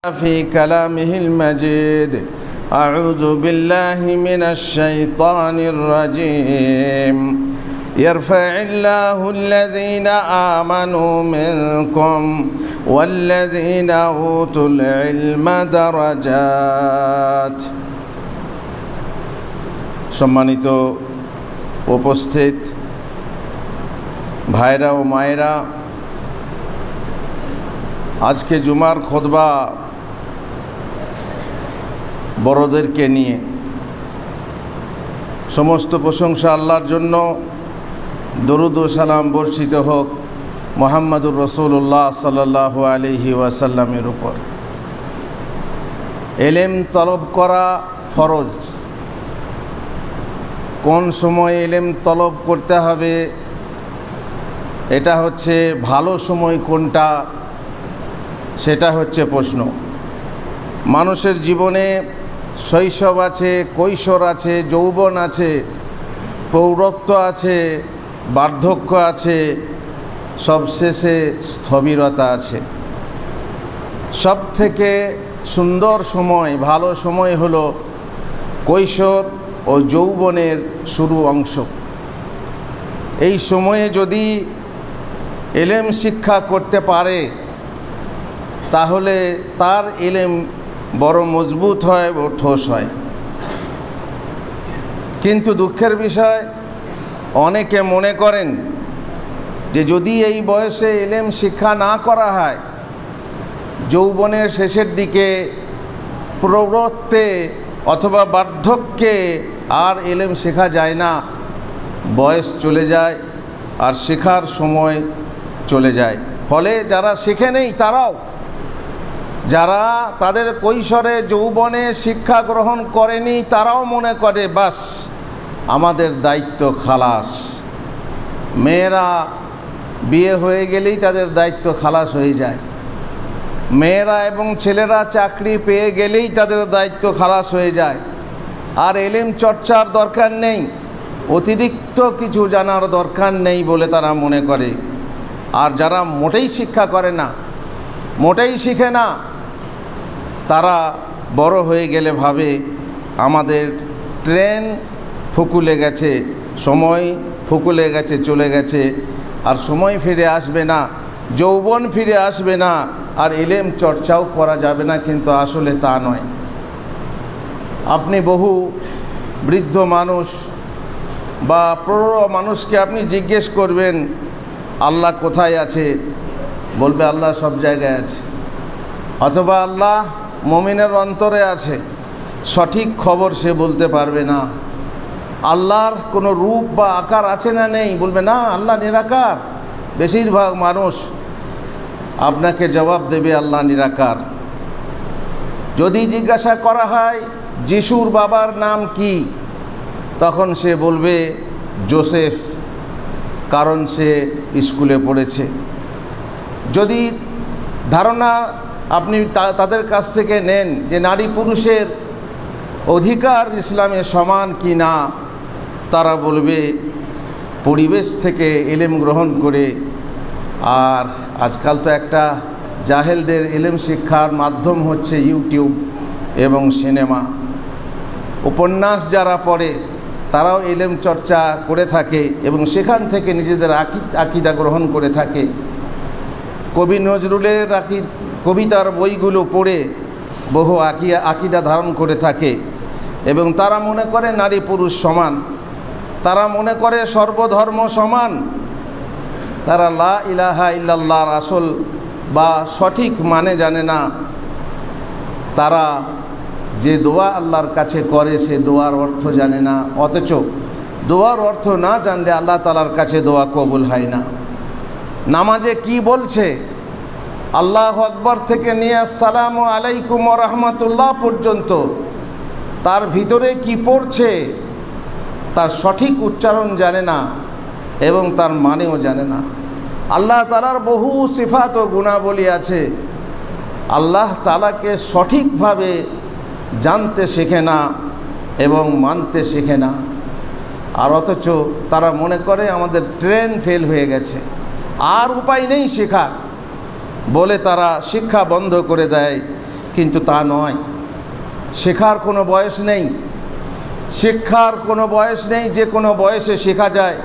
في كلامه المجيد. أعوذ بالله من الشيطان الرجيم. يرفع الله الذين آمنوا منكم والذين أوتوا العلم درجات. সম্মানিত উপস্থিত ভাইরা ও মায়েরা, আজকে জুমার খুতবা বড়দেরকে নিয়ে। সমস্ত প্রশংসা আল্লাহর জন্য, দরুদ ও সালাম বর্ষিত হোক মুহাম্মদুর রাসূলুল্লাহ সাল্লাল্লাহু আলাইহি ওয়াসাল্লামের উপর। ইলম তলব করা ফরজ। কোন সময় ইলম তলব করতে হবে, এটা হচ্ছে ভালো সময় কোনটা, সেটা হচ্ছে প্রশ্ন। মানুষের জীবনে শৈশব আছে, কৈশোর আছে, যৌবন আছে, প্রৌঢ়ত্ব আছে, বার্ধক্য আছে, সবশেষে স্থবিরতা আছে। সব থেকে সুন্দর সময়, ভালো সময় হলো কৈশোর ও যৌবনের শুরু অংশ। এই সময়ে যদি ইলম শিক্ষা করতে পারে তাহলে তার ইলম বড় মজবুত হয় ও ঠোস হয়। কিন্তু দুঃখের বিষয়, অনেকে মনে করেন যে যদি এই বয়সে ইলম শিক্ষা না করা হয়, যৌবনের শেষের দিকে প্রৌঢ়ত্বে অথবা বার্ধক্যে আর ইলম শেখা যায় না, বয়স চলে যায় আর শেখার সময় চলে যায়। ফলে যারা শেখে নেই তারাও, যারা তাদের কৈশোরে যৌবনে শিক্ষা গ্রহণ করেনি তারাও মনে করে বাস আমাদের দায়িত্ব খালাস। মেয়েরা বিয়ে হয়ে গেলেই তাদের দায়িত্ব খালাস হয়ে যায়। মেয়েরা এবং ছেলেরা চাকরি পেয়ে গেলেই তাদের দায়িত্ব খালাস হয়ে যায়। আর ইলম চর্চার দরকার নেই, অতিরিক্ত কিছু জানার দরকার নেই বলে তারা মনে করে। আর যারা মোটেই শিক্ষা করে না, মোটেই শিখে না, তারা বড় হয়ে গেলে ভাবে আমাদের ট্রেন ফুকুলে গেছে, সময় ফুকুলে গেছে, চলে গেছে, আর সময় ফিরে আসবে না, যৌবন ফিরে আসবে না, আর ইলম চর্চাও করা যাবে না। কিন্তু আসলে তা নয়। আপনি বহু বৃদ্ধ মানুষ বা প্রৌঢ় মানুষকে আপনি জিজ্ঞেস করবেন আল্লাহ কোথায় আছে, বলবে আল্লাহ সব জায়গায় আছে। অথবা আল্লাহ মুমিনের অন্তরে আছে, সঠিক খবর সে বলতে পারবে না। আল্লাহর কোনো রূপ বা আকার আছে না নেই, বলবে না আল্লাহ নিরাকার। বেশিরভাগ মানুষ আপনাকে জবাব দেবে আল্লাহ নিরাকার। যদি জিজ্ঞাসা করা হয় যিশুর বাবার নাম কি, তখন সে বলবে জোসেফ, কারণ সে স্কুলে পড়েছে। যদি ধারণা আপনি তাদের কাছ থেকে নেন যে নারী পুরুষের অধিকার ইসলামে সমান কি না, তারা বলবে পরিবেশ থেকে ইলম গ্রহণ করে। আর আজকাল তো একটা জাহেলদের ইলম শিক্ষার মাধ্যম হচ্ছে ইউটিউব এবং সিনেমা। উপন্যাস যারা পড়ে তারাও ইলম চর্চা করে থাকে এবং সেখান থেকে নিজেদের আকিদা গ্রহণ করে থাকে। কবি নজরুলের কবিতার বইগুলো পড়ে বহু আকিদা ধারণ করে থাকে এবং তারা মনে করে নারী পুরুষ সমান, তারা মনে করে সর্বধর্ম সমান। তারা লা ইলাহা ইল্লাল্লাহর আসল বা সঠিক মানে জানে না। তারা যে দোয়া আল্লাহর কাছে করে সে দোয়ার অর্থ জানে না। অথচ দোয়ার অর্থ না জানলে আল্লাহ তাআলার কাছে দোয়া কবুল হয় না। নামাজে কি বলছে, আল্লাহু আকবার থেকে নিয়ে আসসালামু আলাইকুম ওয়া রাহমাতুল্লাহ পর্যন্ত, তার ভিতরে কি পড়ছে তার সঠিক উচ্চারণ জানে না এবং তার মানেও জানে না। আল্লাহ তাআলার বহু সিফাত ও গুণাবলী আছে, আল্লাহ তাআলাকে সঠিকভাবে জানতে শেখে না এবং মানতে শেখে না। আর অথচ তারা মনে করে আমাদের ট্রেন ফেল হয়ে গেছে, আর উপায় নেই শেখার, বলে তারা শিক্ষা বন্ধ করে দেয় কিন্তু তা নয়। শেখার কোনো বয়স নেই, শিক্ষার কোনো বয়স নেই, যে কোনো বয়সে শেখা যায়।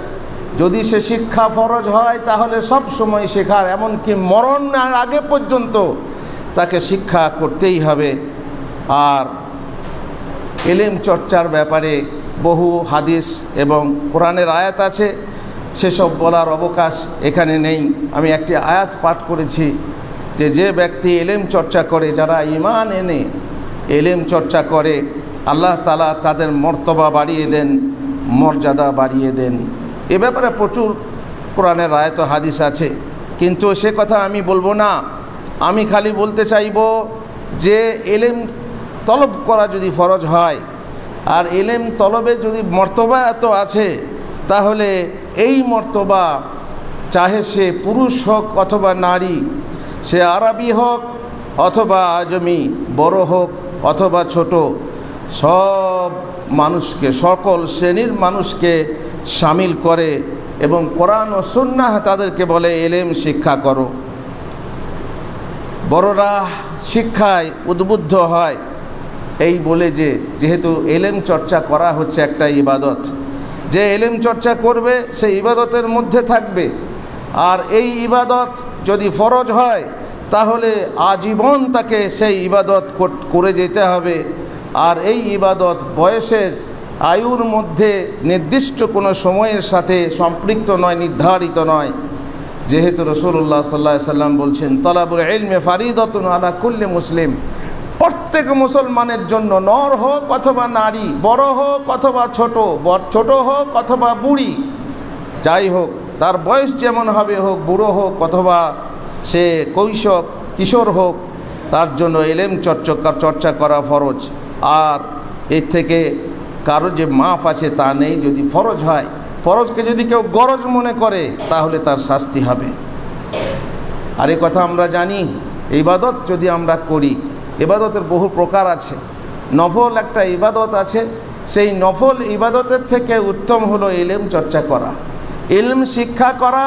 যদি সে শিক্ষা ফরজ হয় তাহলে সব সময় শেখার, এমনকি মরণের আগে পর্যন্ত তাকে শিক্ষা করতেই হবে। আর ইলম চর্চার ব্যাপারে বহু হাদিস এবং কোরআনের আয়াত আছে, সেসব বলার অবকাশ এখানে নেই। আমি একটি আয়াত পাঠ করেছি যে ব্যক্তি ইলম চর্চা করে, যারা ঈমান এনে ইলম চর্চা করে, আল্লাহ তাআলা তাদের মর্তবা বাড়িয়ে দেন, মর্যাদা বাড়িয়ে দেন। এ ব্যাপারে প্রচুর কোরআনের আয়াত হাদিস আছে, কিন্তু সে কথা আমি বলবো না। আমি খালি বলতে চাইব যে ইলম তলব করা যদি ফরজ হয়, আর ইলম তলবে যদি মর্তবা এত আছে, তাহলে এই মর্তবা চাহে সে পুরুষ হোক অথবা নারী, সে আরবি হোক অথবা আজমি, বড় হোক অথবা ছোট, সব মানুষকে, সকল শ্রেণীর মানুষকে শামিল করে এবং কোরআন ও সুন্নাহ তাদেরকে বলে ইলম শিক্ষা করো। বড়রা শিক্ষায় উদ্বুদ্ধ হয় এই বলে যে যেহেতু ইলম চর্চা করা হচ্ছে একটা ইবাদত, যে ইলম চর্চা করবে সে ইবাদতের মধ্যে থাকবে। আর এই ইবাদত যদি ফরজ হয় তাহলে আজীবন তাকে সেই ইবাদত করে যেতে হবে। আর এই ইবাদত বয়সের আয়ুর মধ্যে নির্দিষ্ট কোনো সময়ের সাথে সম্পৃক্ত নয়, নির্ধারিত নয়। যেহেতু রাসূলুল্লাহ সাল্লাল্লাহু আলাইহি ওয়াসাল্লাম বলছেন, তালাবুল ইলমি ফারিদাতুন আলা কুল্লি মুসলিম, প্রত্যেক মুসলমানের জন্য, নর হোক অথবা নারী, বড় হোক অথবা ছোট, ছোট হোক অথবা বুড়ি, যাই হোক, তার বয়স যেমন হবে হোক, বুড়ো হোক অথবা সে কৈশোর কিশোর হোক, তার জন্য ইলম চর্চা করা ফরজ। আর এর থেকে কারো যে মাফ আছে তা নেই। যদি ফরজ হয়, ফরজকে যদি কেউ গরজ মনে করে তাহলে তার শাস্তি হবে। আর এই কথা আমরা জানি, ইবাদত যদি আমরা করি, ইবাদতের বহু প্রকার আছে। নফল একটা ইবাদত আছে, সেই নফল ইবাদতের থেকে উত্তম হলো ইলম চর্চা করা, ইলম শিক্ষা করা।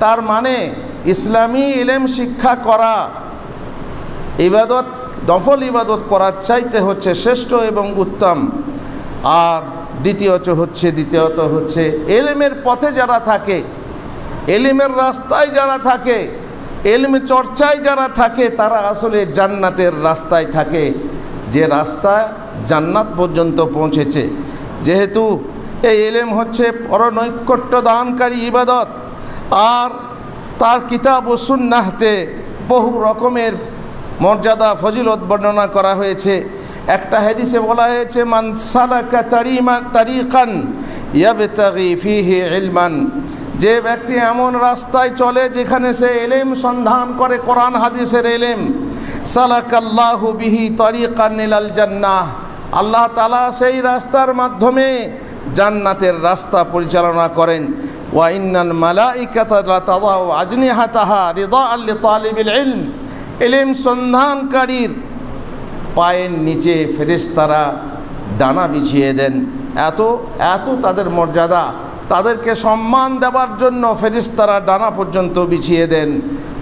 তার মানে ইসলামী ইলম শিক্ষা করা। ইবাদত, নফল ইবাদত করার চাইতে হচ্ছে শ্রেষ্ঠ এবং উত্তম। আর দ্বিতীয়ত হচ্ছে ইলমের পথে যারা থাকে, ইলমের রাস্তায় যারা থাকে, ইলম চর্চায় যারা থাকে, তারা আসলে জান্নাতের রাস্তায় থাকে, যে রাস্তা জান্নাত পর্যন্ত পৌঁছেছে। যেহেতু এই ইলম হচ্ছে পরনৈকট্য দানকারী ইবাদত, আর তার কিতাব ও সুন্নাহতে বহু রকমের মর্যাদা ফজিলত বর্ণনা করা হয়েছে। একটা হাদিসে বলা হয়েছে, মান সালাকা তারিকান ইয়াবতাগি ফিহি ইলমান, যে ব্যক্তি এমন রাস্তায় চলে যেখানে সে ইলম সন্ধান করে, কোরআন হাদিসের ইলম, সালাকাল্লাহু বিহি তারিকান ইলাল জান্নাহ, আল্লাহ তাআলা সেই রাস্তার মাধ্যমে জান্নাতের রাস্তা পরিচালনা করেন। ওয়া ইন্নাল মালাইকাতা লা তাদাউ আজনিহাতাহা রিদাআন লিতালিবিল ইলম, ইলম সন্ধানকারীর পায়ের নিচে ফেরেশতারা ডানা বিছিয়ে দেন। এত তাদের মর্যাদা, তাদেরকে সম্মান দেওয়ার জন্য ফেরেশতারা ডানা পর্যন্ত বিছিয়ে দেন।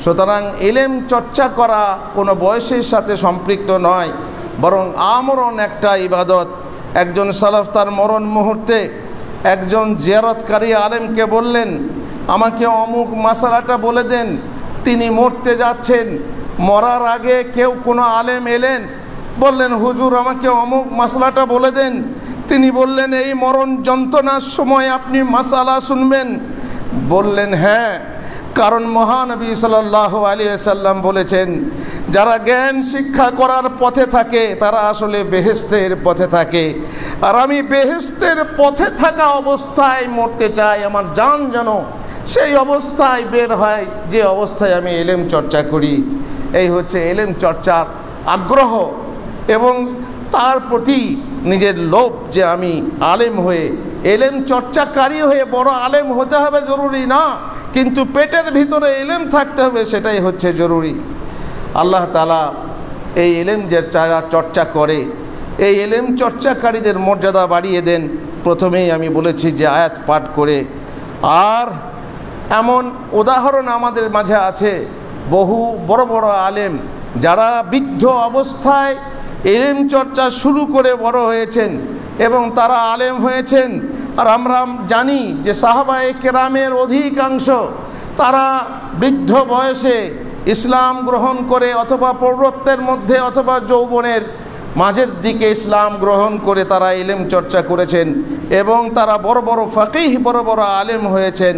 সুতরাং ইলম চর্চা করা কোনো বয়সের সাথে সম্পৃক্ত নয়, বরং আমরণ একটা ইবাদত। একজন সালাফ তার মরণ মুহূর্তে একজন জিয়ারতকারী আলেমকে বললেন, আমাকে অমুক মাসালাটা বলে দেন। তিনি মরতে যাচ্ছেন, মরার আগে কেউ কোনো আলেম এলেন, বললেন, হুজুর আমাকে অমুক মাসলাটা বলে দেন। তিনি বললেন, এই মরণ যন্ত্রণার সময় আপনি মাসালা শুনবেন? বললেন, হ্যাঁ, কারণ মহানবী সাল্লাল্লাহু আলাইহি ওয়াসাল্লাম বলেছেন, যারা জ্ঞান শিক্ষা করার পথে থাকে তারা আসলে বেহেশতের পথে থাকে। আর আমি বেহেশতের পথে থাকা অবস্থায় মরতে চাই, আমার জান যেন সেই অবস্থায় বের হয় যে অবস্থায় আমি ইলম চর্চা করি। এই হচ্ছে ইলম চর্চার আগ্রহ এবং তার প্রতি নিজের লোভ, যে আমি আলেম হয়ে, ইলম চর্চাকারী হয়ে বড় আলেম হতে হবে জরুরি না, কিন্তু পেটের ভিতরে ইলম থাকতে হবে, সেটাই হচ্ছে জরুরি। আল্লাহ তাআলা এই ইলম যে যারা চর্চা করে, এই ইলম চর্চাকারীদের মর্যাদা বাড়িয়ে দেন। প্রথমেই আমি বলেছি যে আয়াত পাঠ করে। আর এমন উদাহরণ আমাদের মাঝে আছে, বহু বড় বড় আলেম যারা বৃদ্ধ অবস্থায় ইলম চর্চা শুরু করে বড় হয়েছেন এবং তারা আলেম হয়েছেন। আর আমরা জানি যে সাহাবায়ে কেরামের অধিকাংশ তারা বৃদ্ধ বয়সে ইসলাম গ্রহণ করে অথবা প্রৌঢ়ত্বের মধ্যে অথবা যৌবনের মাঝের দিকে ইসলাম গ্রহণ করে তারা ইলম চর্চা করেছেন এবং তারা বড় বড় ফাকিহ, বড় বড় আলেম হয়েছেন।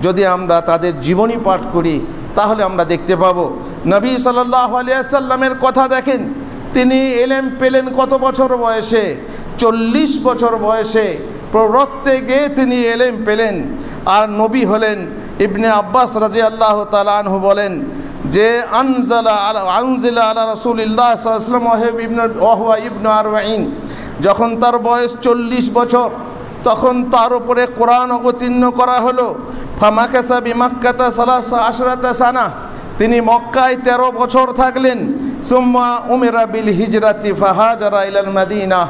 যদি আমরা তাদের জীবনী পাঠ করি তাহলে আমরা দেখতে পাবো নবী সাল্লাল্লাহু আলাইহি ওয়াসাল্লামের কথা দেখেন, তিনি ইলম পেলেন কত বছর বয়সে? 40 বছর বয়সে প্রৌঢ়ত্বে গিয়ে তিনি ইলম পেলেন। আর নবী হলেন, ইবনে আব্বাস রাদিয়াল্লাহু তাআলা আনহু বলেন যে আনজিলা আলা রাসূলিল্লাহ সাল্লাল্লাহু আলাইহি ওয়াসাল্লাম ওয়া হুয়া ইবনু 40, যখন তার বয়স 40 বছর তখন তার উপরে কোরআন অবতীর্ণ করা হলো। ফামাকাসা বিমাক্কাতা 13 সানা, তিনি মক্কায় 13 বছর থাকলেন। সুম্মা উমিরা বিল হিজরাতি ফাহাজারা ইলাল মাদিনা,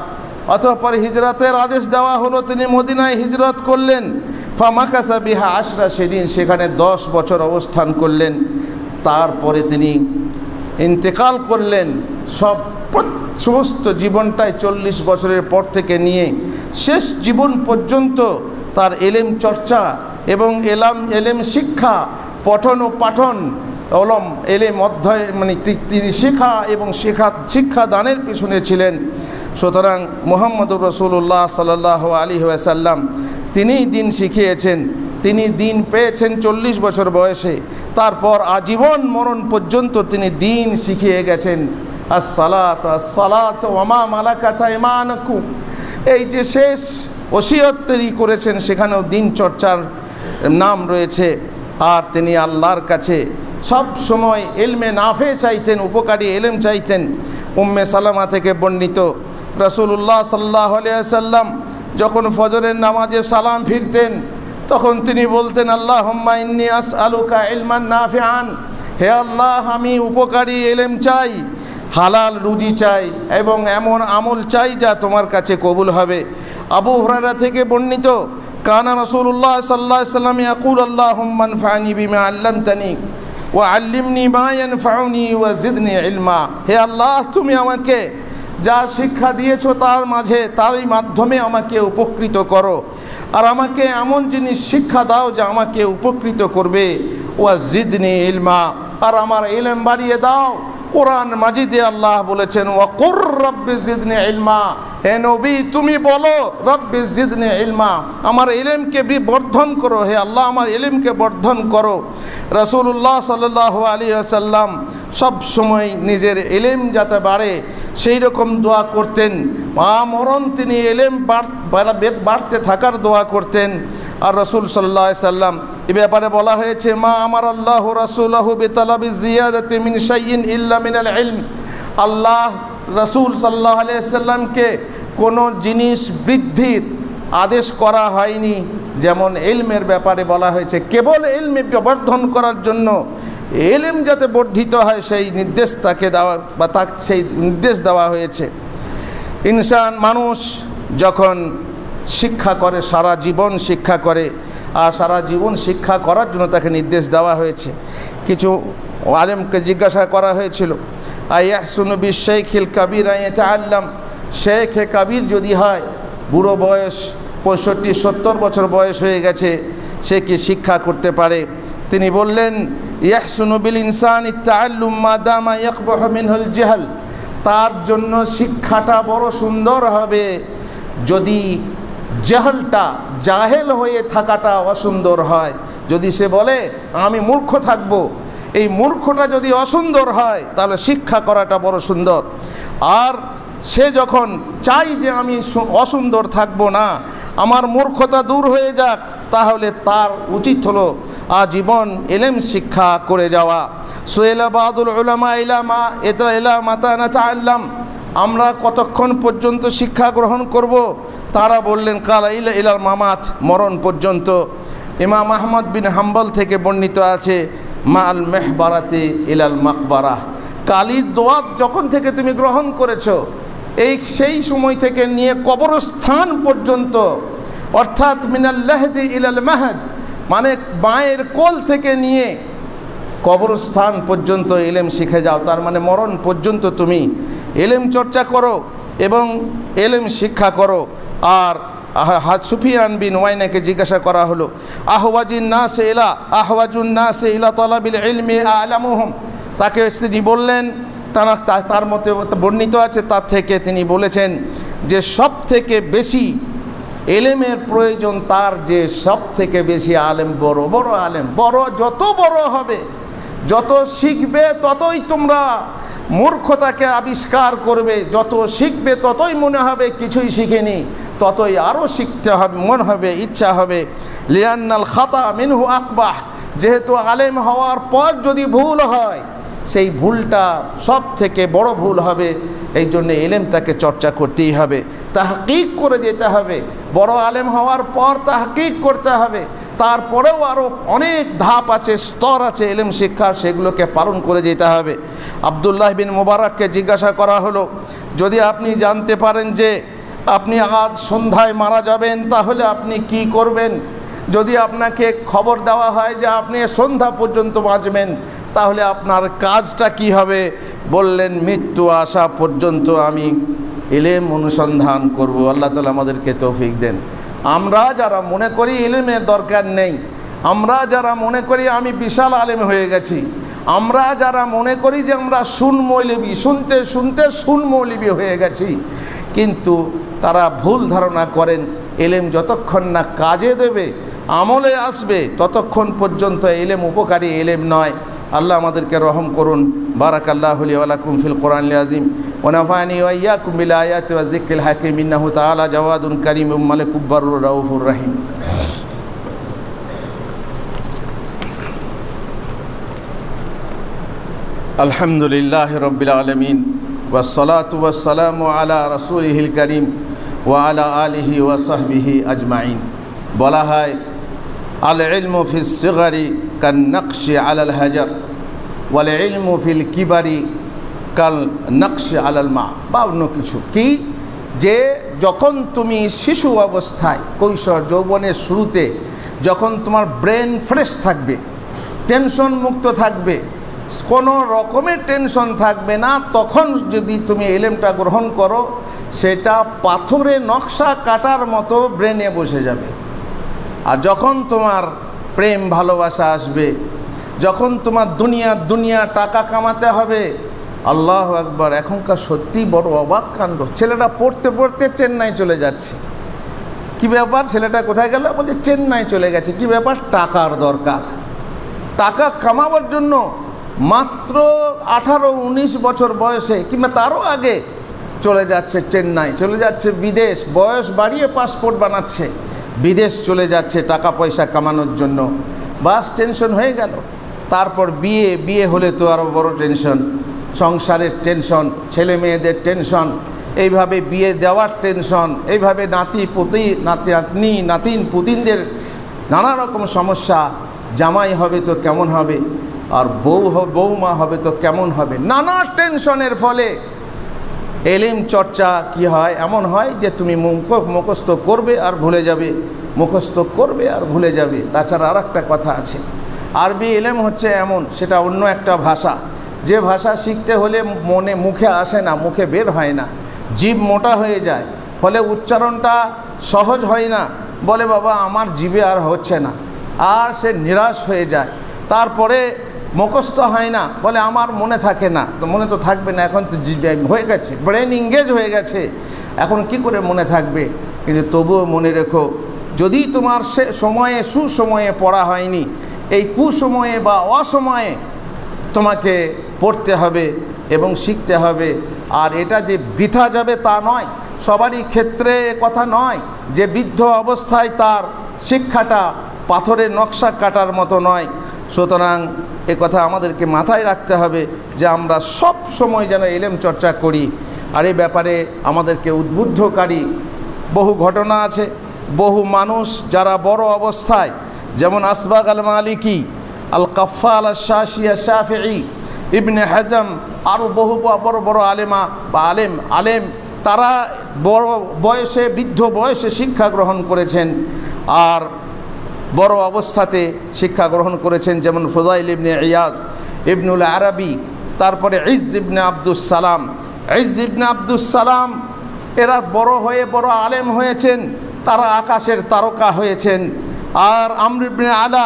অতঃপর হিজরতের আদেশ দেওয়া হলো, তিনি মদিনায় হিজরত করলেন। ফামাকাসা বিহা 10 সিনিন, সেখানে 10 বছর অবস্থান করলেন। তারপরে তিনি ইন্তেকাল করলেন। সমস্ত জীবনটাই 40 বছরের পর থেকে নিয়ে শেষ জীবন পর্যন্ত তার এলেম চর্চা এবং এলেম শিক্ষা, পঠন ও পাঠন, এলেম অধ্যয়ন, মানে তিনি শেখা এবং শিক্ষা দানের পিছনে ছিলেন। সুতরাং মুহাম্মদুর রাসূলুল্লাহ সাল্লাল্লাহু আলাইহি ওয়াসাল্লাম তিনিই দিন শিখিয়েছেন। তিনি দিন পেয়েছেন 40 বছর বয়সে, তারপর আজীবন মরণ পর্যন্ত তিনি দিন শিখিয়ে গেছেন। আসসালাত আসসালাত ওয়া মা মালাকাত আইমানুকুম, এই যে শেষ ওসিয়ত তিনি করেছেন সেখানেও দিন চর্চার নাম রয়েছে। আর তিনি আল্লাহর কাছে সব সময় ইলমে নাফে চাইতেন, উপকারী ইলম চাইতেন। উম্মে সালামা থেকে বর্ণিত, রাসূলুল্লাহ সাল্লাল্লাহু আলাইহি ওয়াসাল্লাম যখন ফজরের নামাজে সালাম ফিরতেন তখন তিনি বলতেন, আল্লাহুম্মা ইন্নী আসআলুকা ইলমান নাফিআন, হে আল্লাহ আমি উপকারী ইলম চাই, হালাল রুজি চাই এবং এমন আমল চাই যা তোমার কাছে কবুল হবে। আবু হুরায়রা থেকে বর্ণিত, কানা রাসূলুল্লাহ সাল্লাল্লাহু আলাইহি ওয়াসাল্লাম ইয়াকুল আল্লাহুম্মা আনফা'নি বিমা আল্লামতানি ওয়া আল্লিমনি মা ইয়ানফাউনি ওয়া জিদনি ইলমা, হে আল্লাহ তুমি আমাকে যা শিক্ষা দিয়েছো তারই মাধ্যমে আমাকে উপকৃত করো, আর আমাকে এমন জিনিস শিক্ষা দাও যা আমাকে উপকৃত করবে। ওয়া জিদনি ইলমা, আর আমার ইলম বাড়িয়ে দাও। কোরআন মাজিদে আল্লাহ বলেছেন, ওয়া কুর রাব্বি জিদনি ইলমা, হে নবী তুমি বলো রব্বি জিদনি ইলমা, আমার ইলমকে বর্ধন করো, হে আল্লাহ আমার ইলমকে বর্ধন করো। রাসূলুল্লাহ সাল্লাল্লাহু আলাইহি ওয়াসাল্লাম সব সময় নিজের ইলম যাতে বাড়ে সেই রকম দোয়া করতেন। মরণ তিনি ইলম বাড়তে থাকার দোয়া করতেন। আর রাসূল সাল্লাল্লাহু আলাইহি ওয়াসাল্লাম এ ব্যাপারে বলা হয়েছে, মা আমার আল্লাহু রাসূলহু বিতালাবি জিয়াদাতি মিন শাইইন ইল্লা মিনাল ইলম, আল্লাহ রাসূল সাল্লাল্লাহু আলাইহি ওয়াসাল্লামকে কোনো জিনিস বৃদ্ধির আদেশ করা হয়নি, যেমন ইলমের ব্যাপারে বলা হয়েছে কেবল ইলমে বর্ধন করার জন্য, ইলম যাতে বর্ধিত হয় সেই নির্দেশ তাকে দেওয়া বা তাকে সেই নির্দেশ দেওয়া হয়েছে। মানুষ যখন শিক্ষা করে সারা জীবন শিক্ষা করে, আর সারা জীবন শিক্ষা করার জন্য তাকে নির্দেশ দেওয়া হয়েছে। কিছু আলেমকে জিজ্ঞাসা করা হয়েছিল, আইয়াহসুনু বিশ-শাইখিল কাবীর আন ইয়াতাআল্লাম, শেখে কাবীর যদি হয়, বুড়ো বয়স 65-70 বছর বয়স হয়ে গেছে, সে কি শিক্ষা করতে পারে? তিনি বললেন, ইয়াহসুনু বিল ইনসানি তাআল্লুম মা দামা ইয়াকবাহু মিনহুল জাহল, তার জন্য শিক্ষাটা বড় সুন্দর হবে যদি জাহেল হয়ে থাকাটা অসুন্দর হয়। যদি সে বলে আমি মূর্খ থাকব, এই মূর্খটা যদি অসুন্দর হয় তাহলে শিক্ষা করাটা বড় সুন্দর। আর সে যখন চাই যে আমি অসুন্দর থাকব না, আমার মূর্খতা দূর হয়ে যাক, তাহলে তার উচিত হলো আজীবন ইলম শিক্ষা করে যাওয়া। সুয়েলা বাদুল উলামা ইলা মাতা নাতাআল্লাম, আমরা কতক্ষণ পর্যন্ত শিক্ষা গ্রহণ করব? তারা বললেন, কালা ইলাল মামাত, মরণ পর্যন্ত। ইমাম আহমদ বিন হাম্বল থেকে বর্ণিত আছে, মাল মেহবারাতে ইলাল মাকবারা, কালির দোয়া যখন থেকে তুমি গ্রহণ করেছো সেই সময় থেকে নিয়ে কবরস্থান পর্যন্ত, অর্থাৎ মিনাল লাহদি ইলাল মাহদ, মানে মায়ের কোল থেকে নিয়ে কবরস্থান পর্যন্ত এলেম শিখে যাও, তার মানে মরণ পর্যন্ত তুমি এলেম চর্চা করো এবং এলেম শিক্ষা করো। আর সুফিয়ান বিন ওয়াইনাকে জিজ্ঞাসা করা হলো, আহওয়াজুন নাস ইলা তালাবিল ইলমি আ'লামুহুম, তাকে তিনি বললেন, তার মতে বর্ণিত আছে, তার থেকে তিনি বলেছেন যে সব থেকে বেশি এলেমের প্রয়োজন তার যে সব থেকে বেশি আলেম, বড় বড় আলেম। যত বড় হবে, যত শিখবে ততই তোমরা মূর্খতাকে আবিষ্কার করবে, যত শিখবে ততই মনে হবে কিছুই শিখেনি, ততই আরও শিখতে হবে মন হবে, ইচ্ছা হবে। লিয়ান্নাল খাতা মিনহু আকবাহ, যেহেতু আলেম হওয়ার পর যদি ভুল হয় সেই ভুলটা সব থেকে বড় ভুল হবে। এই জন্য এলেম তাকে চর্চা করতেই হবে, তাহকিক করে যেতে হবে। বড় আলেম হওয়ার পর তাহকিক করতে হবে, তারপরেও আরও অনেক ধাপ আছে, স্তর আছে এলেম শিক্ষার, সেগুলোকে পালন করে যেতে হবে। আব্দুল্লাহ বিন মুবারককে জিজ্ঞাসা করা হলো, যদি আপনি জানতে পারেন যে আপনি আজ সন্ধ্যায় মারা যাবেন তাহলে আপনি কি করবেন? যদি আপনাকে খবর দেওয়া হয় যে আপনি সন্ধ্যা পর্যন্ত বাঁচবেন তাহলে আপনার কাজটা কি হবে? বললেন, মৃত্যু আসা পর্যন্ত আমি ইলম অনুসন্ধান করব। আল্লাহ তাআলা আমাদেরকে তৌফিক দেন। আমরা যারা মনে করি ইলমের দরকার নেই, আমরা যারা মনে করি আমি বিশাল আলেম হয়ে গেছি, আমরা যারা মনে করি যে আমরা সুনমৌলবী, শুনতে শুনতে সুনমৌলবী হয়ে গেছি, কিন্তু তারা ভুল ধারণা করেন ইলম যতক্ষণ না কাজে দেবে, আমলে আসবে, ততক্ষণ পর্যন্ত ইলম উপকারী ইলম নয়। আল্লাহ আমাদেরকে রহম করুন। বারাকাল্লাহু লি ওয়া লাকুম ফিল কোরআনিল আযীম ওয়া নাফা'নি ওয়া ইয়্যাকুম বিল আয়াতি ওয়াজ যিকরিল হাকীম। ইন্নাহু তাআলা জাওয়াদুন কারীমুম মালিকুম বাররুর রাউফুর রহিম। আলহামদুলিল্লাহি রাব্বিল আলামিন ওয়াস সালাতু ওয়াস সালামু আলা রাসূলিহিল কারীম ওয়া আলা আলিহি ওয়া সাহবিহি আজমাইন। বলা হয়, আল ইলমু ফিস সিগরি কান নাকশি আলাল হাজার ওয়াল ইলমু ফিল কিবারি কাল নাকশি আলাল মা। বা অন্য কিছু কি, যে যখন তুমি শিশু অবস্থায়, কৈশোর যৌবনের শুরুতে, যখন তোমার ব্রেন ফ্রেশ থাকবে, টেনশন মুক্ত থাকবে, কোনো রকমের টেনশন থাকবে না, তখন যদি তুমি ইলমটা গ্রহণ করো সেটা পাথরে নকশা কাটার মতো ব্রেনে বসে যাবে। আর যখন তোমার প্রেম ভালোবাসা আসবে, যখন তোমার দুনিয়া টাকা কামাতে হবে, আল্লাহু আকবার, এখনকার সত্যি বড় অবাক কাণ্ড। ছেলেটা পড়তে পড়তে চেন্নাই চলে যাচ্ছে। কি ব্যাপার, ছেলেটা কোথায় গেল? বলছে চেন্নাই চলে গেছে। কি ব্যাপার? টাকার দরকার। টাকা কামাবার জন্য মাত্র 18-19 বছর বয়সে কিংবা তারও আগে চলে যাচ্ছে চেন্নাই, চলে যাচ্ছে বিদেশ, বয়স বাড়িয়ে পাসপোর্ট বানাচ্ছে, বিদেশ চলে যাচ্ছে টাকা পয়সা কামানোর জন্য। বাস টেনশন হয়ে গেল। তারপর বিয়ে হলে তো আরও বড় টেনশন, সংসারের টেনশন, ছেলে মেয়েদের টেনশন, এইভাবে বিয়ে দেওয়ার টেনশন, এইভাবে নাতিন পুতিনদের নানা রকম সমস্যা। জামাই হবে তো কেমন হবে, আর বৌমা হবে তো কেমন হবে, নানা টেনশনের ফলে এলিম চর্চা কি হয়, এমন হয় যে তুমি মুখস্থ করবে আর ভুলে যাবে, মুখস্থ করবে আর ভুলে যাবে। তাছাড়া আর একটা কথা আছে, আরবি এলেম হচ্ছে এমন, সেটা অন্য একটা ভাষা, যে ভাষা শিখতে হলে মুখে আসে না, মুখে বের হয় না, জিভ মোটা হয়ে যায়, ফলে উচ্চারণটা সহজ হয় না। বলে বাবা আমার জিভে আর হচ্ছে না, আর সে নিরাশ হয়ে যায়। তারপরে মুখস্থ হয় না, বলে আমার মনে থাকে না। তো মনে তো থাকবে না, এখন তো হয়ে গেছে, ব্রেন এঙ্গেজ হয়ে গেছে, এখন কি করে মনে থাকবে? কিন্তু তবুও মনে রেখো, যদি তোমার সে সময়ে সুসময়ে পড়া হয়নি, এই কুসময়ে বা অসময়ে তোমাকে পড়তে হবে এবং শিখতে হবে। আর এটা যে বৃথা যাবে তা নয়, সবারই ক্ষেত্রে কথা নয় যে বৃদ্ধ অবস্থায় তার শিক্ষাটা পাথরের নকশা কাটার মতো নয়। সুতরাং কথা আমাদেরকে মাথায় রাখতে হবে যে আমরা সব সময় যেন ইলম চর্চা করি। আর এই ব্যাপারে আমাদেরকে উদ্বুদ্ধকারী বহু ঘটনা আছে। বহু মানুষ যারা বড় অবস্থায়, যেমন আসবাগ আল মালিকি, আল কাফাল আল শাশিয়া শাফিঈ, ইবনে হাজম, আরও বহু বড় বড় আলেমা বা আলেম তারা বড় বয়সে, বৃদ্ধ বয়সে শিক্ষা গ্রহণ করেছেন। আর বড় অবস্থাতে শিক্ষা গ্রহণ করেছেন, যেমন ফুযাইল ইবনে ইয়াজ, ইবনুল আরবি, তারপরে ইজ্জ ইবনে আব্দুস সালাম। ইজ্জ ইবনে আব্দুস সালাম এরা বড় হয়ে বড় আলেম হয়েছেন, তারা আকাশের তারকা হয়েছেন। আর আমর ইবনে আলা,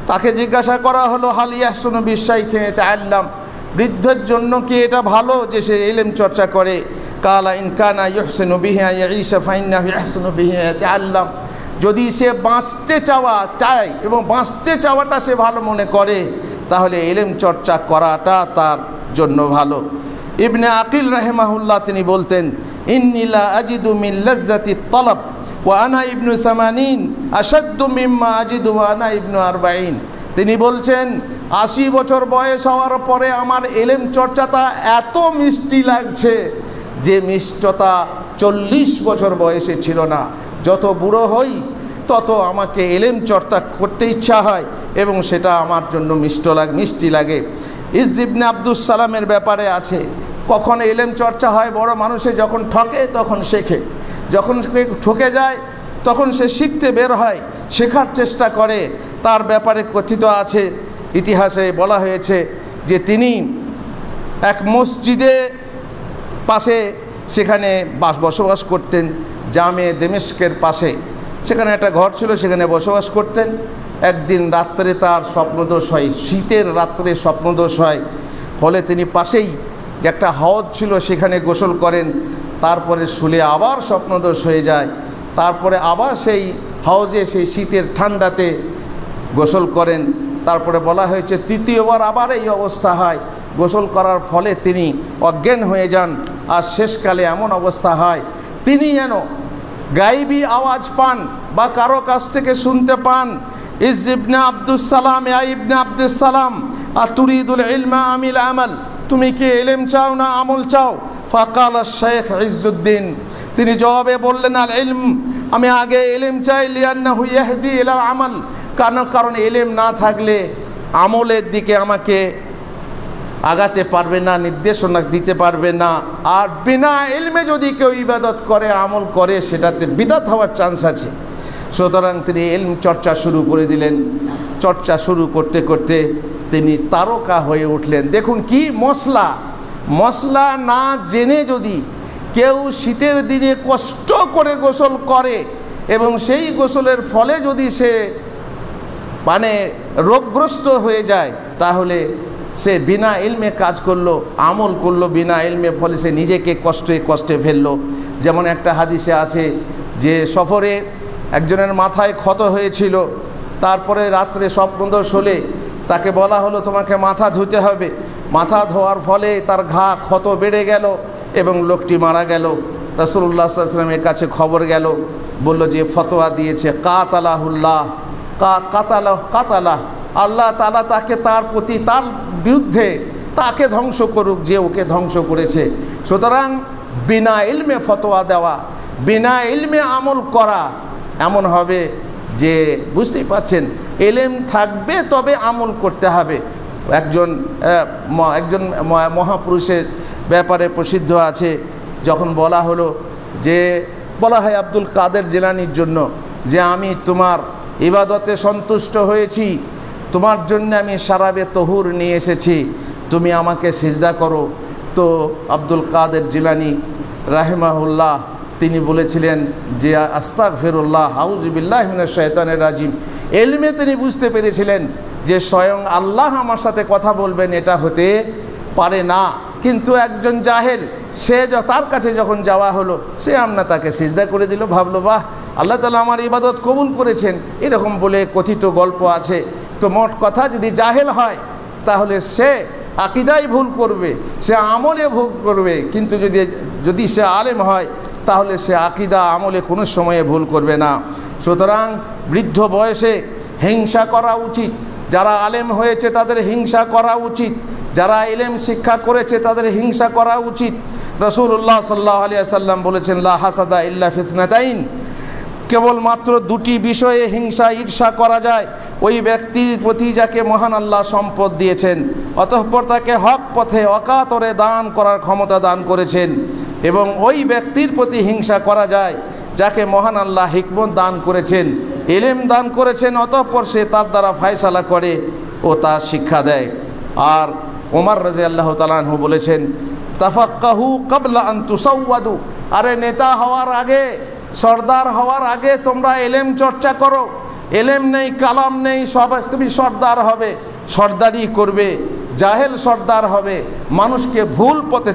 তাকে জিজ্ঞাসা করা হলো হাল ইয়াহসুনু বিশাইখি ইয়াতাআল্লাম, বৃদ্ধের জন্য কি এটা ভালো যে সে ইলম চর্চা করে? কালা ইন কানা ইহসিনু বিহি ইয়াঈশা ফাইন্নাহু ইহসিনু বিহি ইয়াতাআল্লাম, যদি সে বাঁচতে চায় এবং বাঁচতে চাওয়াটা সে ভালো মনে করে, তাহলে ইলম চর্চা করাটা তার জন্য ভালো। ইবনে আকিল রাহিমাহুল্লাহ তিনি বলতেন, ইন্নী লা আজিদু মিন লাজ্জাতি তালাব ওয়া আনা ইবনু 80 আশাদ্দু মিম্মা আজিদু ওয়া আনা ইবনু 40। তিনি বলছেন 80 বছর বয়স হওয়ার পরে আমার ইলম চর্চাটা এত মিষ্টি লাগছে যে মিষ্টতা 40 বছর বয়সে ছিল না। যত বুড়ো হই তত আমাকে ইলম চর্চা করতে ইচ্ছা হয় এবং সেটা আমার জন্য মিষ্টি লাগে। ইজ্জ ইবনে আব্দুস সালামের ব্যাপারে আছে, কখন ইলম চর্চা হয় বড় মানুষে যখন ঠকে তখন শেখে, যখন ঠকে যায় তখন সে শিখতে বের হয়, শেখার চেষ্টা করে। তার ব্যাপারে কথিত আছে, ইতিহাসে বলা হয়েছে যে তিনি এক মসজিদে পাশে সেখানে বসবাস করতেন, জামে দেমেস্কের পাশে সেখানে একটা ঘর ছিল, সেখানে বসবাস করতেন। একদিন রাত্রে তার স্বপ্নদোষ হয়, শীতের রাত্রে স্বপ্নদোষ হয়, ফলে তিনি পাশেই যে একটা হাওজ ছিল সেখানে গোসল করেন, তারপরে শুলে আবার স্বপ্নদোষ হয়ে যায়, তারপরে আবার সেই হাওজে সেই শীতের ঠান্ডাতে গোসল করেন। তারপরে বলা হয়েছে তৃতীয়বার আবার এই অবস্থা হয়, গোসল করার ফলে তিনি অজ্ঞান হয়ে যান। আর শেষকালে এমন অবস্থা হয় তিনি যেন গায়েবী আওয়াজ পান বা কারো কাছ থেকে শুনতে পান, ইজ্জ ইবনে আব্দুস সালাম, ইয়া ইবনে আব্দুস সালাম আতুরিদুল ইলমা আমিল আমাল, তুমি কি ইলম চাও না আমল চাও? ফাকাল শেখ ইজ্জুদ্দিন, তিনি জবাবে বললেন আল ইলম, আমি আগে ইলম চাই, লিআন্নাহু ইয়াহদি ইলা আমাল, কারণ ইলম না থাকলে আমলের দিকে আমাকে আগাতে পারবে না, নির্দেশনা দিতে পারবে না। আর বিনা ইলমে যদি কেউ ইবাদত করে আমল করে সেটাতে বিদআত হওয়ার চান্স আছে। সুতরাং তিনি ইলম চর্চা শুরু করে দিলেন। চর্চা শুরু করতে করতে তিনি তারকা হয়ে উঠলেন। দেখুন কি মশলা না জেনে যদি কেউ শীতের দিনে কষ্ট করে গোসল করে এবং সেই গোসলের ফলে যদি সে রোগগ্রস্ত হয়ে যায়, তাহলে সে বিনা ইলমে কাজ করলো, আমল করলো বিনা ইলমে, ফলে সে নিজেকে কষ্টে ফেললো। যেমন একটা হাদিসে আছে যে সফরে একজনের মাথায় ক্ষত হয়েছিল, তারপরে রাত্রে স্বপ্নদোষ হলে তাকে বলা হলো তোমাকে মাথা ধুতে হবে। মাথা ধোয়ার ফলে তার ক্ষত বেড়ে গেল এবং লোকটি মারা গেল। রাসূলুল্লাহ সাল্লাল্লাহু আলাইহি ওয়াসাল্লামের কাছে খবর গেল, বলল যে ফতোয়া দিয়েছে কাতালাহুল্লাহ, কাতালাহ, আল্লাহ তাআলা তাকে তার প্রতি তার বিরুদ্ধে তাকে ধ্বংস করুক যে ওকে ধ্বংস করেছে। সুতরাং বিনা ইলমে ফতোয়া দেওয়া, বিনা ইলমে আমল করা এমন হবে যে বুঝতেই পাচ্ছেন ইলম থাকবে তবে আমল করতে হবে। একজন মহাপুরুষের ব্যাপারে প্রসিদ্ধ আছে, যখন বলা হয় আব্দুল কাদের জিলানীর জন্য যে আমি তোমার ইবাদতে সন্তুষ্ট হয়েছি, তোমার জন্য আমি শারাবে তহুর নিয়ে এসেছি, তুমি আমাকে সিজদা করো। তো আব্দুল কাদের জিলানী রাহিমাহুল্লাহ তিনি বলেছিলেন যে আস্তাগফিরুল্লাহ আউযু বিল্লাহি মিনাশ শাইতানির রাজিম। ইলমে তিনি বুঝতে পেরেছিলেন যে স্বয়ং আল্লাহ আমার সাথে কথা বলবেন এটা হতে পারে না, কিন্তু একজন জাহেল সে তার কাছে যখন যাওয়া হলো সে তাকে সিজদা করে দিল, ভাবলো বাহ আল্লাহ তাআলা আমার ইবাদত কবুল করেছেন, এরকম বলে কথিত গল্প আছে। তো মোট কথা যদি জাহেল হয় তাহলে সে আকীদায় ভুল করবে, সে আমলে ভুল করবে, কিন্তু যদি সে আলেম হয় তাহলে সে আকীদা আমলে কোনো সময়ে ভুল করবে না। সুতরাং বৃদ্ধ বয়সে হিংসা করা উচিত, যারা আলেম হয়েছে তাদের হিংসা করা উচিত, যারা ইলম শিক্ষা করেছে তাদের হিংসা করা উচিত। রাসূলুল্লাহ সাল্লাল্লাহু আলাইহি ওয়াসাল্লাম বলেছেন লা হাসাদা ইল্লা ফিসনাতাইন, কেবলমাত্র দুটি বিষয়ে হিংসা ঈর্ষা করা যায়, ওই ব্যক্তির প্রতি যাকে মহান আল্লাহ সম্পদ দিয়েছেন, অতঃপর তাকে হক পথে অকাতরে দান করার ক্ষমতা দান করেছেন, এবং ওই ব্যক্তির প্রতি হিংসা করা যায় যাকে মহান আল্লাহ হিকমত দান করেছেন এলেম দান করেছেন, অতঃপর সে তার দ্বারা ফায়সালা করে ও তার শিক্ষা দেয়। আর ওমর রাদিয়াল্লাহু তাআলা আনহু বলেছেন, তাফাক্কাহু ক্বাবলা আন তুসাওয়াদু, আরে নেতা হওয়ার আগে, সর্দার হওয়ার আগে তোমরা এলেম চর্চা করো। এলেম নেই, কালাম নেই, সব তুমি সর্দার হবে, সর্দারি করবে, জাহেল সর্দার হবে, মানুষকে ভুল পথে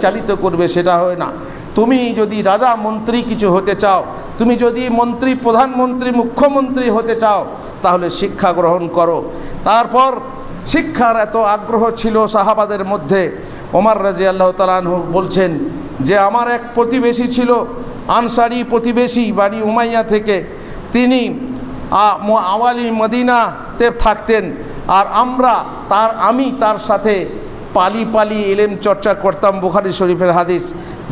চালিত করবে, সেটা হয় না। তুমি যদি রাজা মন্ত্রী কিছু হতে চাও, তুমি যদি মন্ত্রী, প্রধানমন্ত্রী, মুখ্যমন্ত্রী হতে চাও, তাহলে শিক্ষা গ্রহণ করো। তারপর শিক্ষার এত আগ্রহ ছিল সাহাবাদের মধ্যে। ওমর রাদিয়াল্লাহু তাআলা আনহু বলছেন যে আমার এক প্রতিবেশী ছিল, আনসারি প্রতিবেশী, বাড়ি উমাইয়া থেকে। তিনি আওয়ালি মদিনাতে থাকতেন, আর আমি তার সাথে পালি পালি ইলম চর্চা করতাম। বুখারী শরীফের হাদিস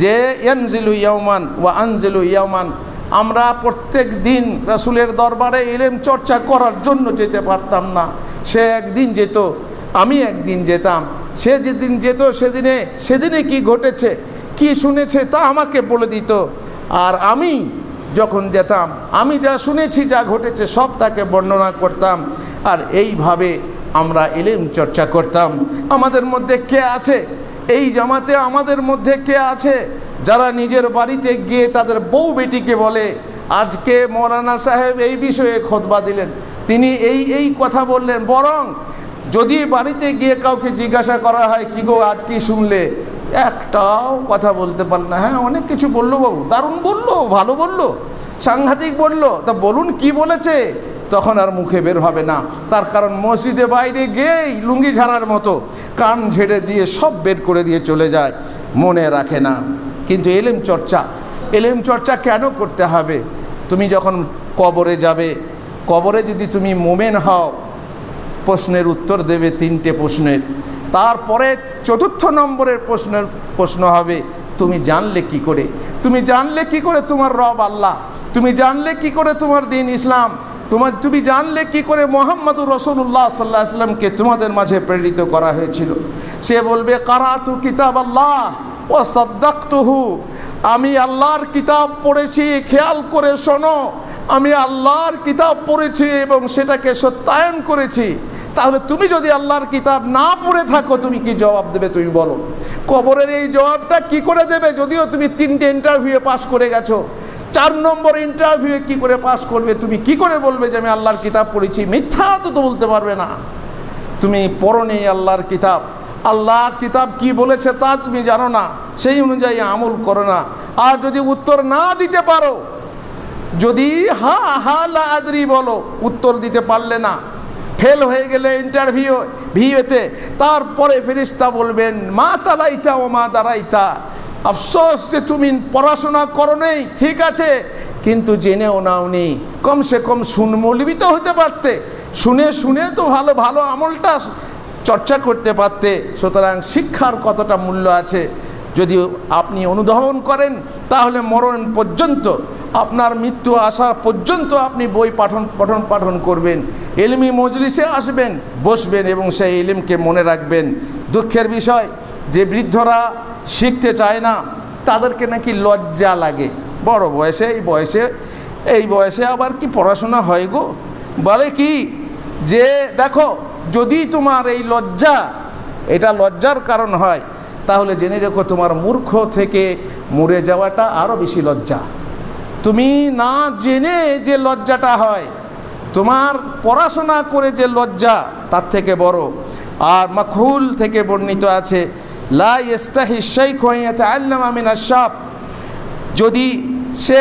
যে ইয়ানজিলু ইয়াওমান ওয়া আনজিলু ইয়াওমান, আমরা প্রত্যেক দিন রাসূলের দরবারে ইলম চর্চা করার জন্য যেতে পারতাম না। সে একদিন যেত, আমি একদিন যেতাম। সে যেদিন যেত সেদিনে কি ঘটেছে, কি শুনেছে তা আমাকে বলে দিত, আর আমি যখন যেতাম আমি যা শুনেছি, যা ঘটেছে সব তাকে বর্ণনা করতাম। আর এইভাবে আমরা ইলম চর্চা করতাম। আমাদের মধ্যে কে আছে এই জামাতে, আমাদের মধ্যে কে আছে যারা নিজের বাড়িতে গিয়ে তাদের বউ বেটিকে বলে, আজকে মৌলানা সাহেব এই বিষয়ে খুতবা দিলেন, তিনি এই কথা বললেন, বরং যদি বাড়িতে গিয়ে কাউকে জিজ্ঞাসা করা হয়, কি গো আজ কি শুনলে, একটাও কথা বলতে পারল না। হ্যাঁ অনেক কিছু বললো বাবু, দারুণ বললো, ভালো বললো, সাংঘাতিক বললো, তা বলুন কি বলেছে, তখন আর মুখে বের হবে না। তার কারণ মসজিদে বাইরে গিয়েই লুঙ্গি ঝাড়ার মতো কান ঝেড়ে দিয়ে সব বের করে দিয়ে চলে যায়, মনে রাখে না। কিন্তু এলেম চর্চা কেন করতে হবে? তুমি যখন কবরে যাবে, কবরে যদি তুমি মোমেন হও, প্রশ্নের উত্তর দেবে 3টে প্রশ্নের। তারপরে 4র্থ নম্বরের প্রশ্ন হবে, তুমি জানলে কি করে, তুমি জানলে কি করে তোমার রব আল্লাহ, তুমি জানলে কি করে তোমার দ্বীন ইসলাম, তুমি জানলে কি করে মুহাম্মদুর রাসূলুল্লাহ সাল্লাল্লাহু আলাইহি ওয়াসাল্লামকে তোমাদের মাঝে প্রেরিত করা হয়েছিল। সে বলবে, কারাতু কিতাবাল্লাহ ওয়া সাদ্দাকতুহু, আমি আল্লাহর কিতাব পড়েছি, খেয়াল করে শোনো, আমি আল্লাহর কিতাব পড়েছি এবং সেটাকে সত্যায়ন করেছি। তাহলে তুমি যদি আল্লাহর কিতাব না পড়ে থাকো, তুমি কি জবাব দেবে? তুমি বলো। কবরের এই জবাবটা কি করে দেবে? যদিও তুমি 3টে ইন্টারভিউয়ে পাস করে গেছো, 4 নম্বর ইন্টারভিউয়ে কি করে পাস করবে? তুমি কি করে বলবে যে আমি আল্লাহর কিতাব পড়েছি? মিথ্যা তো বলতে পারবে না। তুমি পড়োনি আল্লাহর কিতাব, আল্লাহর কিতাব কি বলেছে তা তুমি জানো না, সেই অনুযায়ী আমল করো না। আর যদি উত্তর না দিতে পারো, যদি হা লা আদরি বলো, উত্তর দিতে পারলে না, ফেল হয়ে গেলে ইন্টারভিউতে, তারপরে ফেরেশতা বলবেন, মা তালাইতা ও মা দারাইতা, আফসোস যে তুমি পড়াশোনা করো নেই, ঠিক আছে, কিন্তু জেনেও নাওনি, কমসে কম মৌলবি তো হতে পারতে, শুনে তো ভালো ভালো আমলটা চর্চা করতে পারতে। সুতরাং শিক্ষার কতটা মূল্য আছে যদি আপনি অনুধাবন করেন, তাহলে মরণ পর্যন্ত, আপনার মৃত্যু আসার পর্যন্ত আপনি বই পঠন করবেন, ইলমি মজলিসে আসবেন, বসবেন এবং সেই ইলমকে মনে রাখবেন। দুঃখের বিষয় যে বৃদ্ধরা শিখতে চায় না, তাদেরকে নাকি লজ্জা লাগে। বড় বয়সে, এই বয়সে আবার কি পড়াশোনা হয় গো? বলে কি যে দেখো, যদি তোমার এই এটা লজ্জার কারণ হয়, তাহলে জেনে রেখো তোমার মূর্খ থেকে মরে যাওয়াটা আরও বেশি লজ্জা। তুমি না জেনে যে লজ্জাটা হয়, তোমার পড়াশোনা করে যে লজ্জা, তার থেকে বড়। আর মাখহুল থেকে বর্ণিত আছে, লা ইস্তাহি শাইখু আন ইয়াতাআল্লামা মিনাশ শাব, যদি সে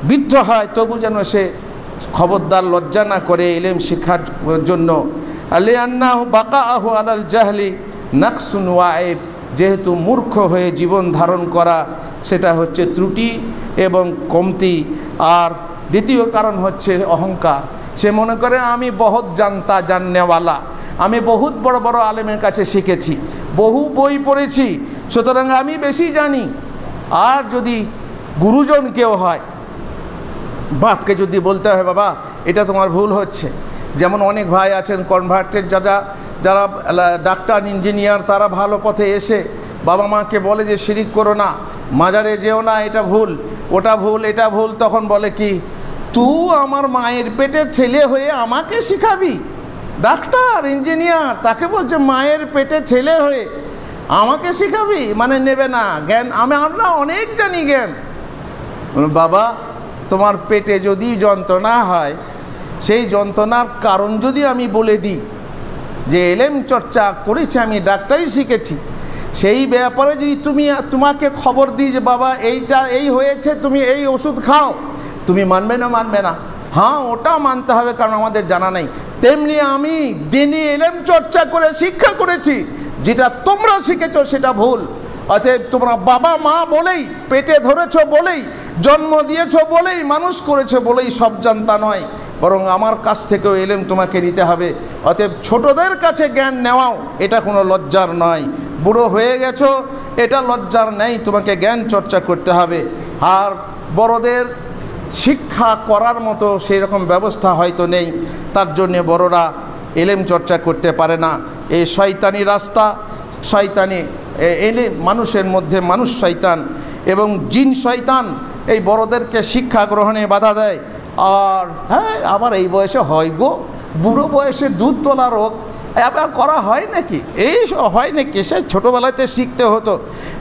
বৃদ্ধ হয় তবু যেন সে খবরদার লজ্জা না করে ইলম শিক্ষার জন্য। লিআন্নাহু বাকাআহু আলাল জাহলি নাকসুন ওয়া আইব, যেহেতু মূর্খ হয়ে জীবন ধারণ করা সেটা হচ্ছে ত্রুটি এবং কমতি। আর দ্বিতীয় কারণ হচ্ছে অহংকার। সে মনে করে আমি বহুত জাননেওয়ালা, আমি বহুত বড় বড় আলেমের কাছে শিখেছি, বহু বই পড়েছি, সুতরাং আমি বেশি জানি। আর যদি গুরুজন কেউ হয়, বাপকে যদি বলতে হয়, বাবা এটা তোমার ভুল হচ্ছে, যেমন অনেক ভাই আছেন কনভার্টেড যারা ডাক্তার, ইঞ্জিনিয়ার, তারা ভালো পথে এসে বাবা মাকে বলে যে শিরিক করো না, মাজারে যেও না, এটা ভুল, ওটা ভুল, এটা ভুল, তখন বলে কি তুই আমার মায়ের পেটের ছেলে হয়ে আমাকে শিখাবি? ডাক্তার, ইঞ্জিনিয়ার, তাকে বলছে মায়ের পেটে ছেলে হয়ে আমাকে শিখাবি? মানে নেবে না জ্ঞান। আমরা অনেক জানি জ্ঞান। বাবা, তোমার পেটে যদি যন্ত্রণা হয়, সেই যন্ত্রণার কারণ যদি আমি বলে দিই যে এলেম চর্চা করেছি, আমি ডাক্তারি শিখেছি, সেই ব্যাপারে যদি তোমাকে খবর দিই যে বাবা এইটা এই হয়েছে, তুমি এই ওষুধ খাও, তুমি মানবে না? মানবে না। হ্যাঁ, ওটা মানতে হবে, কারণ আমাদের জানা নেই। তেমনি আমি দিনই এলেম চর্চা করে শিক্ষা করেছি, যেটা তোমরা শিখেছো সেটা ভুল। অতএব তোমরা বাবা মা বলেই, পেটে ধরেছো বলেই, জন্ম দিয়েছো বলেই, মানুষ করেছো বলেই সব জানতা নয়, বরং আমার কাছ থেকেও এলেম তোমাকে নিতে হবে। অতএব ছোটদের কাছে জ্ঞান নেওয়াও এটা কোনো লজ্জার নয়। বুড়ো হয়ে গেছো, এটা লজ্জার নেই, তোমাকে জ্ঞান চর্চা করতে হবে। আর বড়দের শিক্ষা করার মতো সেই রকম ব্যবস্থা হয়তো নেই, তার জন্যে বড়রা এলেম চর্চা করতে পারে না। এই শয়তানি রাস্তা, শয়তানি এলেম, মানুষের মধ্যে মানুষ শয়তান এবং জিন শয়তান এই বড়দেরকে শিক্ষা গ্রহণে বাধা দেয়। আর হ্যাঁ, আবার এই বয়সে হয় গো, বুড়ো বয়সে দুধ তোলা রোগ আবার করা হয় নাকি? এই হয় নাকি? সে ছোটোবেলাতে শিখতে হতো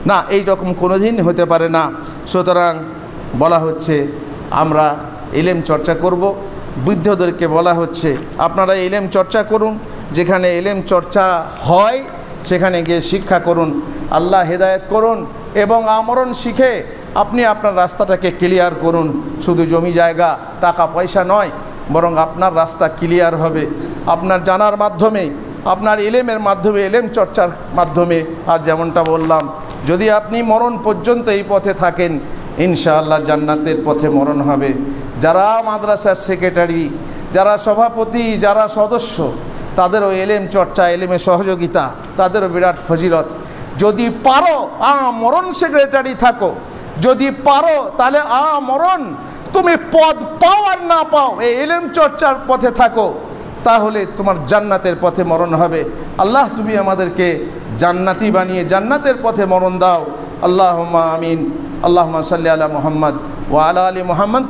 না, এই রকম কোনো দিন হতে পারে না। সুতরাং বলা হচ্ছে আমরা এলেম চর্চা করব। বৃদ্ধদেরকে বলা হচ্ছে আপনারা এলেম চর্চা করুন, যেখানে এলেম চর্চা হয় সেখানে গিয়ে শিক্ষা করুন, আল্লাহ হেদায়েত করুন এবং আমরণ শিখে আপনি আপনার রাস্তাটাকে ক্লিয়ার করুন। শুধু জমি জায়গা টাকা পয়সা নয়, বরং আপনার রাস্তা ক্লিয়ার হবে আপনার জানার মাধ্যমে, আপনার এলেমের মাধ্যমে, এলেম চর্চার মাধ্যমে। আর যেমনটা বললাম, যদি আপনি মরণ পর্যন্ত এই পথে থাকেন, ইনশাআল্লাহ জান্নাতের পথে মরণ হবে। যারা মাদ্রাসার সেক্রেটারি, যারা সভাপতি, যারা সদস্য, তাদেরও এলেম চর্চা, এলেমে সহযোগিতা, তাদেরও বিরাট ফজিলত। যদি পারো মরণ সেক্রেটারি থাকো, যদি পারো তাহলে মরণ তুমি পদ পাও আর না পাও, এই এলেম চর্চার পথে থাকো, তাহলে তোমার জান্নাতের পথে মরণ হবে। আল্লাহ তুমি আমাদেরকে জান্নাতি বানিয়ে জান্নাতের পথে মরণ দাও। আল্লাহুম্মা আমিন। আল্লাহুম্মা সাল্লি আলা মুহাম্মদ ওয়া আলা আলি মুহাম্মদ।